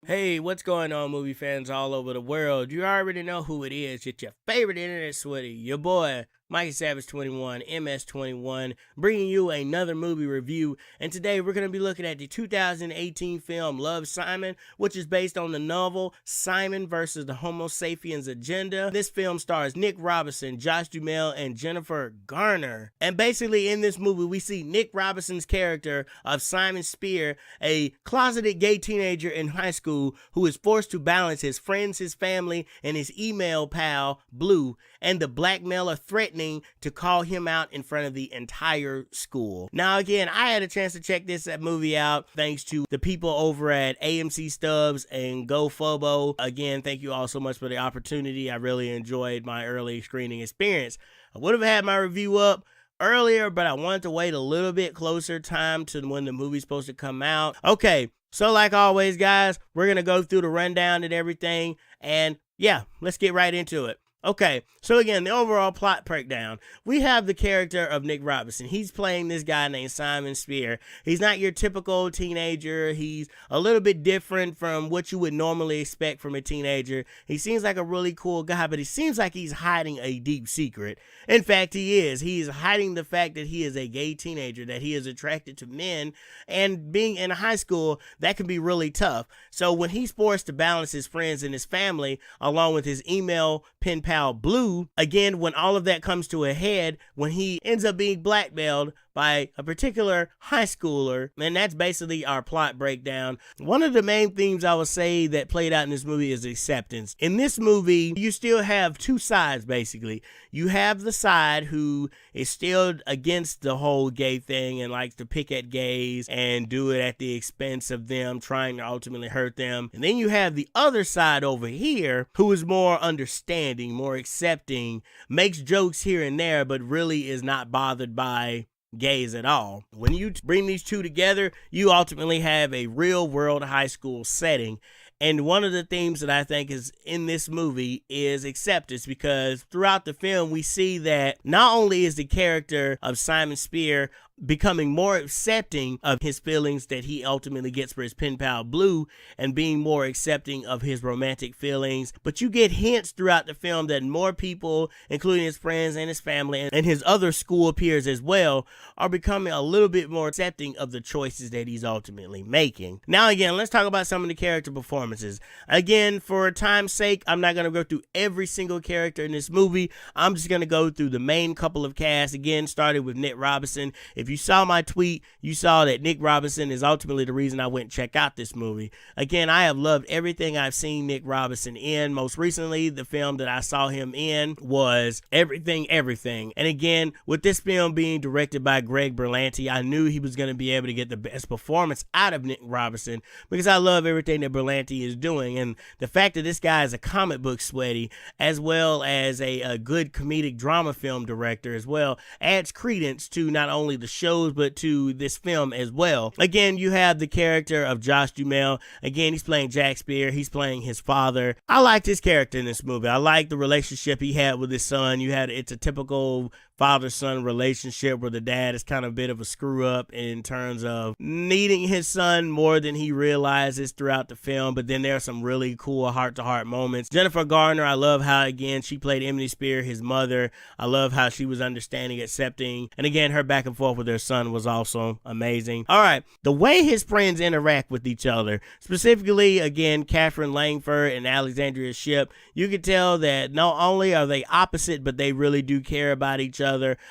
Hey, what's going on, movie fans all over the world? You already know who it is. It's your favorite internet sweaty, your boy, Mikey Savage 21, MS 21, bringing you another movie review. And today we're going to be looking at the 2018 film Love, Simon, which is based on the novel Simon versus the Homo Sapiens Agenda. This film stars Nick Robinson, Josh Duhamel, and Jennifer Garner. And basically in this movie, we see Nick Robinson's character of Simon Spear, a closeted gay teenager in high school who is forced to balance his friends, his family, and his email pal, Blue, and the blackmailer threatening to call him out in front of the entire school. Now, again, I had a chance to check this movie out thanks to the people over at AMC Stubs and GoFobo. Again, thank you all so much for the opportunity. I really enjoyed my early screening experience. I would have had my review up earlier, but I wanted to wait a little bit closer time to when the movie's supposed to come out. Okay, so like always, guys, we're going to go through the rundown and everything, and yeah, let's get right into it. Okay, so again, the overall plot breakdown. We have the character of Nick Robinson. He's playing this guy named Simon Spear. He's not your typical teenager. He's a little bit different from what you would normally expect from a teenager. He seems like a really cool guy, but he seems like he's hiding a deep secret. In fact, he is. He's hiding the fact that he is a gay teenager, that he is attracted to men, and being in high school, that can be really tough. So when he's forced to balance his friends and his family, along with his email pen pal Blue, again, when all of that comes to a head, when he ends up being blackmailed by a particular high schooler, and that's basically our plot breakdown. One of the main themes I would say that played out in this movie is acceptance. In this movie, you still have two sides, basically. You have the side who is still against the whole gay thing and likes to pick at gays and do it at the expense of them, trying to ultimately hurt them. And then you have the other side over here who is more understanding, more accepting, makes jokes here and there, but really is not bothered by gays at all. When you bring these two together, you ultimately have a real world high school setting. And one of the themes that I think is in this movie is acceptance, because throughout the film, we see that not only is the character of Simon Spear becoming more accepting of his feelings that he ultimately gets for his pen pal Blue and being more accepting of his romantic feelings, but you get hints throughout the film that more people, including his friends and his family and his other school peers as well, are becoming a little bit more accepting of the choices that he's ultimately making. Now again, let's talk about some of the character performances. Again, for time's sake, I'm not going to go through every single character in this movie. I'm just going to go through the main couple of casts. Again, starting with Nick Robinson. If you saw my tweet, you saw that Nick Robinson is ultimately the reason I went and check out this movie. Again, I have loved everything I've seen Nick Robinson in. Most recently, the film that I saw him in was Everything, Everything. And again, with this film being directed by Greg Berlanti, I knew he was going to be able to get the best performance out of Nick Robinson because I love everything that Berlanti is doing. And the fact that this guy is a comic book sweaty as well as a good comedic drama film director as well adds credence to not only the shows but to this film as well. Again, you have the character of Josh Duhamel. Again, he's playing Jack Spear. He's playing his father. I liked his character in this movie. I like the relationship he had with his son. It's a typical father-son relationship where the dad is kind of a bit of a screw-up in terms of needing his son more than he realizes throughout the film, but then there are some really cool heart-to-heart moments. Jennifer Garner, I love how, again, she played Emily Spear, his mother. I love how she was understanding, accepting, and again, her back and forth with her son was also amazing. All right, the way his friends interact with each other, specifically, again, Katherine Langford and Alexandria Shipp, you can tell that not only are they opposite, but they really do care about each other.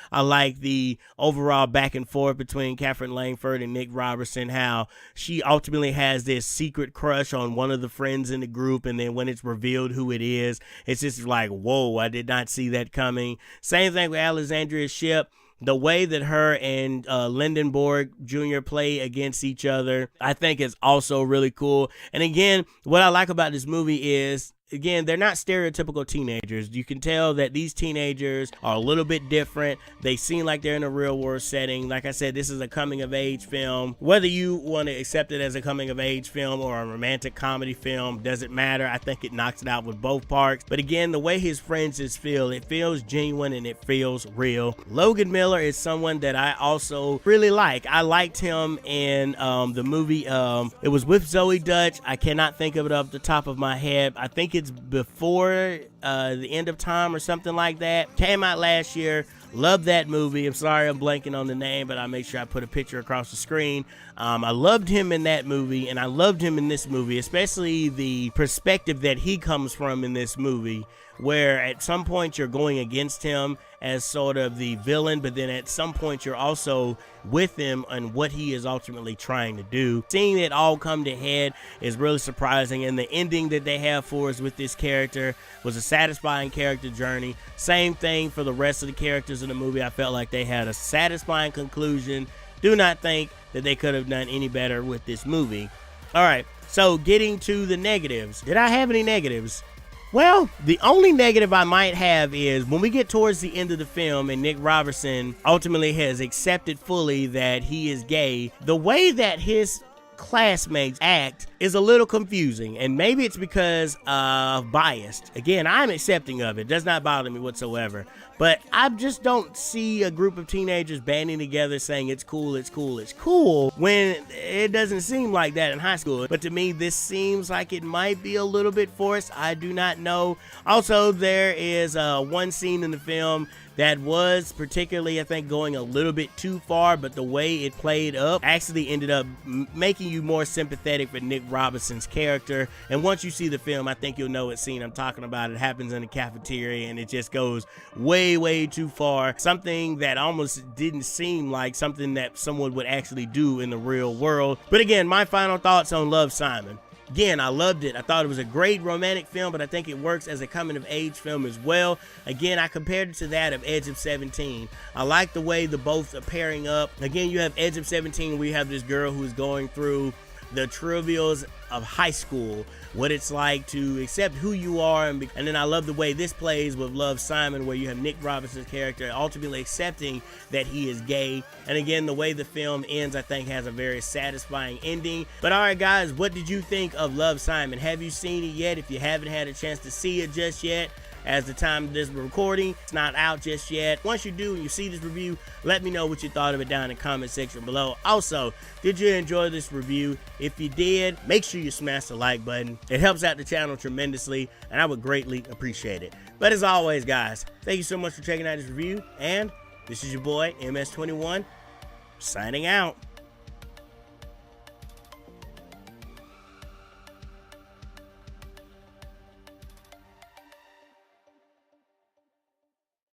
I like the overall back and forth between Katherine Langford and Nick Robinson, how she ultimately has this secret crush on one of the friends in the group, and then when it's revealed who it is, it's just like, whoa, I did not see that coming. Same thing with Alexandria Shipp. The way that her and Lindenborg Jr. play against each other, I think is also really cool. And again, what I like about this movie is again, they're not stereotypical teenagers. You can tell that these teenagers are a little bit different. They seem like they're in a real world setting. Like I said, this is a coming of age film. Whether you want to accept it as a coming of age film or a romantic comedy film, doesn't matter. I think it knocks it out with both parts. But again, the way his friends feel, it feels genuine and it feels real. Logan Miller is someone that I also really like. I liked him in the movie. It was with Zoe Dutch. I cannot think of it off the top of my head. I think it's Before the End of Time or something like that. Came out last year. Love that movie. I'm sorry I'm blanking on the name, but I'll make sure I put a picture across the screen. I loved him in that movie, and I loved him in this movie, especially the perspective that he comes from in this movie, where at some point you're going against him as sort of the villain, but then at some point you're also with him and what he is ultimately trying to do. Seeing it all come to head is really surprising, and the ending that they have for us with this character was a satisfying character journey. Same thing for the rest of the characters in the movie. I felt like they had a satisfying conclusion. Do not think that they could have done any better with this movie. All right, so getting to the negatives. Did I have any negatives? Well, the only negative I might have is when we get towards the end of the film and Nick Robertson ultimately has accepted fully that he is gay, the way that his classmates act is a little confusing, and maybe it's because of biased. Again, I'm accepting of it. It does not bother me whatsoever, but I just don't see a group of teenagers banding together saying it's cool, it's cool, it's cool, when it doesn't seem like that in high school. But to me, this seems like it might be a little bit forced. I do not know. Also, there is one scene in the film that was particularly, I think, going a little bit too far, but the way it played up actually ended up making you more sympathetic for Nick Robinson's character. And once you see the film, I think you'll know what scene I'm talking about. It happens in the cafeteria, and it just goes way too far. Something that almost didn't seem like something that someone would actually do in the real world. But again, my final thoughts on Love, Simon. Again, I loved it. I thought it was a great romantic film, but I think it works as a coming-of-age film as well. Again, I compared it to that of Edge of 17. I like the way the both are pairing up. Again, you have Edge of 17, where you have this girl who's going through the trivials of high school, what it's like to accept who you are, and then I love the way this plays with Love, Simon, where you have Nick Robinson's character ultimately accepting that he is gay. And again, the way the film ends, I think, has a very satisfying ending. But all right, guys, what did you think of Love, Simon? Have you seen it yet? If you haven't had a chance to see it just yet, as the time of this recording, it's not out just yet. Once you do and you see this review, let me know what you thought of it down in the comment section below. Also, did you enjoy this review? If you did, make sure you smash the like button. It helps out the channel tremendously, and I would greatly appreciate it. But as always, guys, thank you so much for checking out this review, and this is your boy, MS21, signing out.